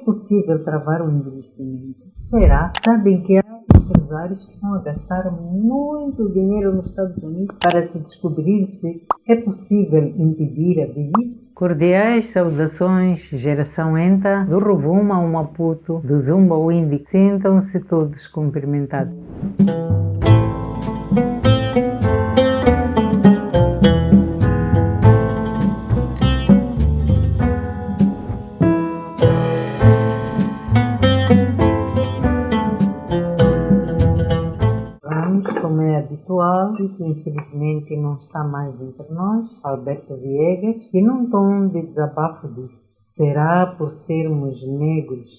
possível travar o envelhecimento? Será? Sabem que há empresários que estão a gastar muito dinheiro nos Estados Unidos para se descobrir se é possível impedir a velhice? Cordiais saudações, geração ENTA, do Rovuma ao Maputo, do Zumba ao Índico. Sintam-se todos cumprimentados. Como é habitual e que infelizmente não está mais entre nós, Alberto Viegas, e num tom de desabafo disse: será por sermos negros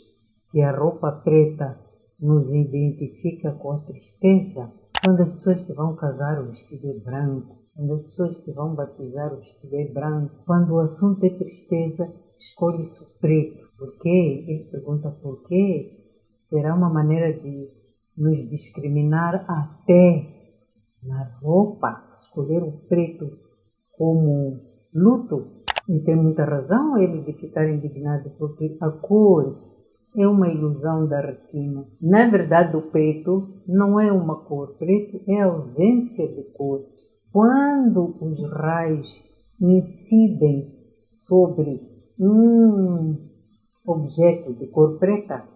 que a roupa preta nos identifica com a tristeza? Quando as pessoas se vão casar, o vestido é branco. Quando as pessoas se vão batizar, o vestido é branco. Quando o assunto é tristeza, escolhe-se o preto. Por quê? Ele pergunta por quê. Será uma maneira de nos discriminar até na roupa, escolher o preto como luto? E tem muita razão ele de ficar indignado, porque a cor é uma ilusão da retina. Na verdade, o preto não é uma cor, preto é a ausência de cor. Quando os raios incidem sobre um objeto de cor preta,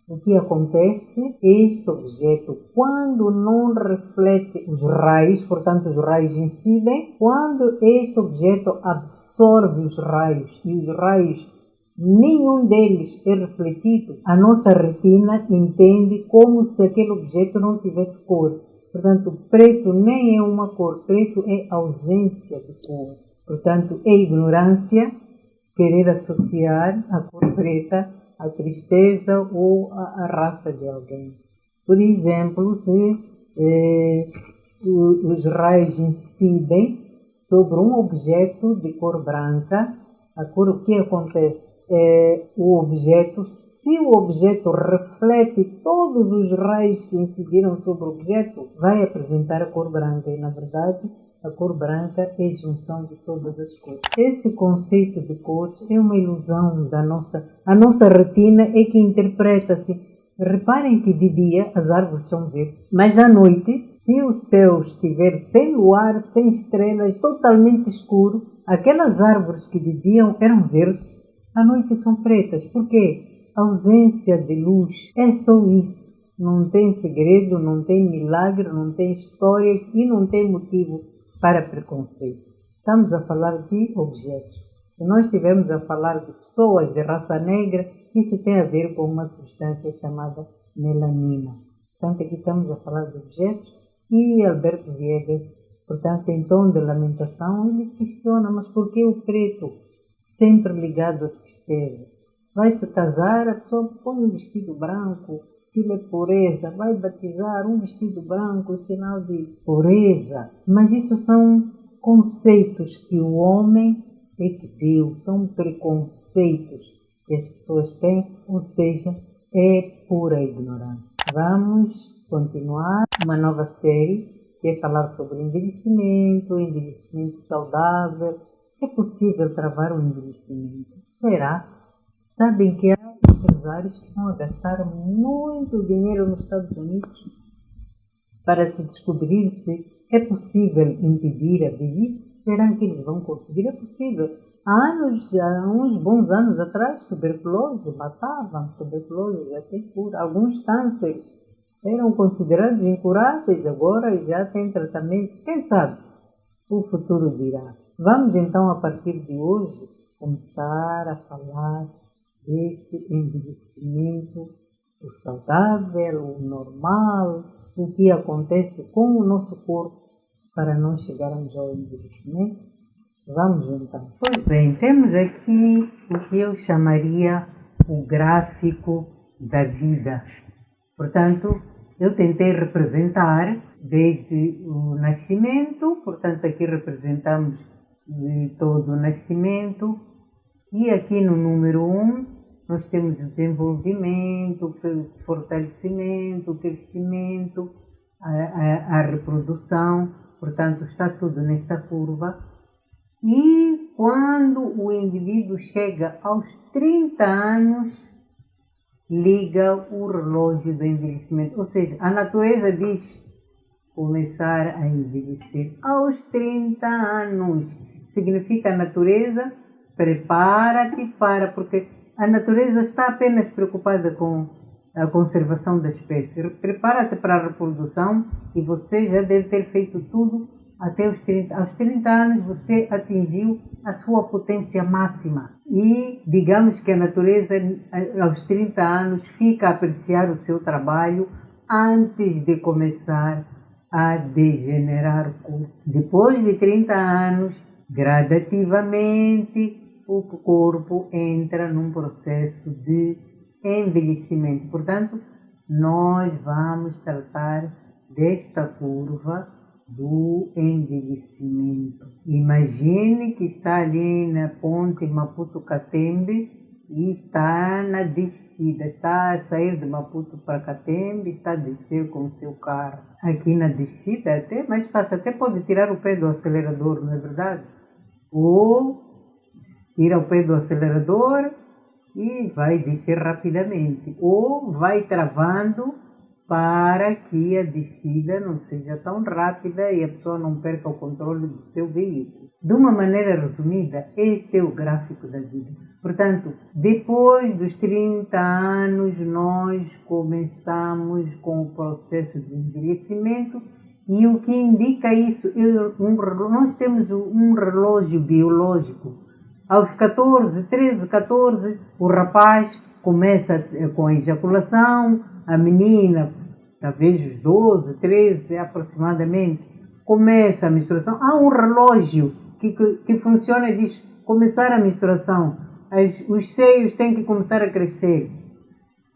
o que acontece? Este objeto, quando não reflete os raios, portanto os raios incidem, quando este objeto absorve os raios e os raios, nenhum deles é refletido, a nossa retina entende como se aquele objeto não tivesse cor. Portanto, preto nem é uma cor, preto é ausência de cor. Portanto, é ignorância querer associar a cor preta a tristeza ou a raça de alguém. Por exemplo, se os raios incidem sobre um objeto de cor branca, o que acontece? O objeto, se o objeto reflete todos os raios que incidiram sobre o objeto, vai apresentar a cor branca e, na verdade, a cor branca é a junção de todas as cores. Esse conceito de cores é uma ilusão da a nossa retina é que interpreta-se. Reparem que de dia as árvores são verdes, mas à noite, se o céu estiver sem luar, sem estrelas, totalmente escuro, aquelas árvores que de dia eram verdes, à noite são pretas. Por quê? A ausência de luz é só isso. Não tem segredo, não tem milagre, não tem histórias e não tem motivo para preconceito. Estamos a falar de objetos. Se nós estivermos a falar de pessoas de raça negra, isso tem a ver com uma substância chamada melanina. Portanto, aqui estamos a falar de objetos e Alberto Viegas, portanto, em tom de lamentação, ele questiona, mas por que o preto sempre ligado à tristeza? Vai se casar, a pessoa põe um vestido branco, aquilo é pureza, vai batizar um vestido branco, sinal de pureza. Mas isso são conceitos que o homem é que deu, são preconceitos que as pessoas têm, ou seja, é pura ignorância. Vamos continuar uma nova série que é falar sobre envelhecimento saudável. É possível travar o envelhecimento? Será? Sabem que há empresários que estão a gastar muito dinheiro nos Estados Unidos para se descobrir se é possível impedir a velhice? Será que eles vão conseguir? É possível. Há uns bons anos atrás, tuberculose matavam, tuberculose já tem cura. Alguns cânceres eram considerados incuráveis, agora já tem tratamento. Quem sabe? O futuro dirá. Vamos então, a partir de hoje, começar a falar desse envelhecimento, o saudável, o normal, o que acontece com o nosso corpo para não chegarmos ao envelhecimento. Vamos então. Pois bem, temos aqui o que eu chamaria o gráfico da vida. Portanto, eu tentei representar desde o nascimento, portanto aqui representamos todo o nascimento, e aqui no número 1 nós temos o desenvolvimento, o fortalecimento, o crescimento, a reprodução, portanto está tudo nesta curva. E quando o indivíduo chega aos 30 anos, liga o relógio do envelhecimento. Ou seja, a natureza diz começar a envelhecer aos 30 anos. Significa a natureza, prepara-te porque a natureza está apenas preocupada com a conservação da espécie. Prepara-te para a reprodução e você já deve ter feito tudo até os 30. Aos 30 anos você atingiu a sua potência máxima. E digamos que a natureza aos 30 anos fica a apreciar o seu trabalho antes de começar a degenerar o corpo. Depois de 30 anos, gradativamente, o corpo entra num processo de envelhecimento. Portanto, nós vamos tratar desta curva do envelhecimento. Imagine que está ali na ponte Maputo-Catembe e está na descida, está a sair de Maputo para Catembe, está a descer com o seu carro. Aqui na descida até pode tirar o pé do acelerador, não é verdade? Ou tira o pé do acelerador e vai descer rapidamente, ou vai travando para que a descida não seja tão rápida e a pessoa não perca o controle do seu veículo. De uma maneira resumida, este é o gráfico da vida. Portanto, depois dos 30 anos, nós começamos com o processo de envelhecimento e o que indica isso, nós temos um relógio biológico. Aos 13, 14, o rapaz começa com a ejaculação, a menina, talvez os 12, 13 aproximadamente, começa a menstruação. Há um relógio que funciona e diz começar a menstruação. Os seios têm que começar a crescer.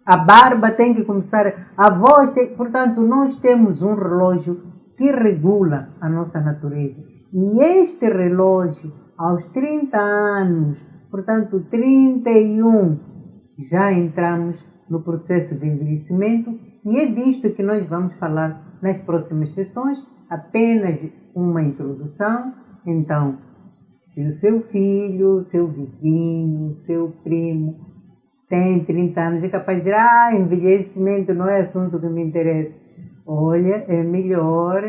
A barba tem que começar, a voz tem... Portanto, nós temos um relógio que regula a nossa natureza. E este relógio, aos 30 anos, portanto 31, já entramos no processo de envelhecimento e é disto que nós vamos falar nas próximas sessões, apenas uma introdução. Então, se o seu filho, seu vizinho, seu primo tem 30 anos, é capaz de dizer, envelhecimento não é assunto que me interessa. Olha, é melhor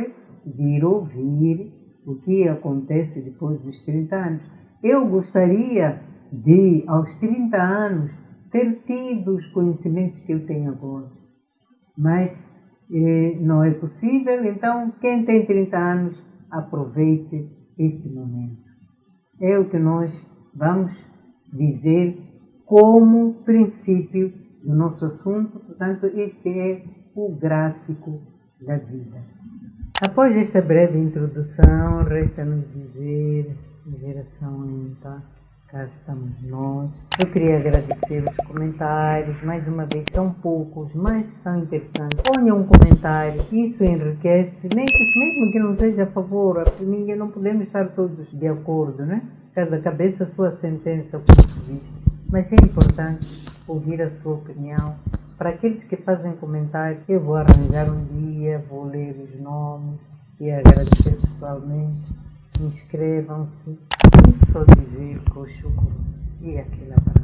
vir ouvir o que acontece depois dos 30 anos. Eu gostaria de, aos 30 anos, ter tido os conhecimentos que eu tenho agora. Mas não é possível, então quem tem 30 anos, aproveite este momento. É o que nós vamos dizer como princípio do nosso assunto. Portanto, este é o gráfico da vida. Após esta breve introdução, resta-nos dizer, geração ímpar, cá estamos nós. Eu queria agradecer os comentários, mais uma vez são poucos, mas são interessantes. Ponha um comentário, isso enriquece, mesmo que não seja a favor, ninguém, não podemos estar todos de acordo, né? Cada cabeça a sua sentença, ponto de vista. Mas é importante ouvir a sua opinião. Para aqueles que fazem comentários, eu vou arranjar um dia, vou ler os nomes e agradecer pessoalmente. Inscrevam-se e só dizer com o chucro e aquele abraço.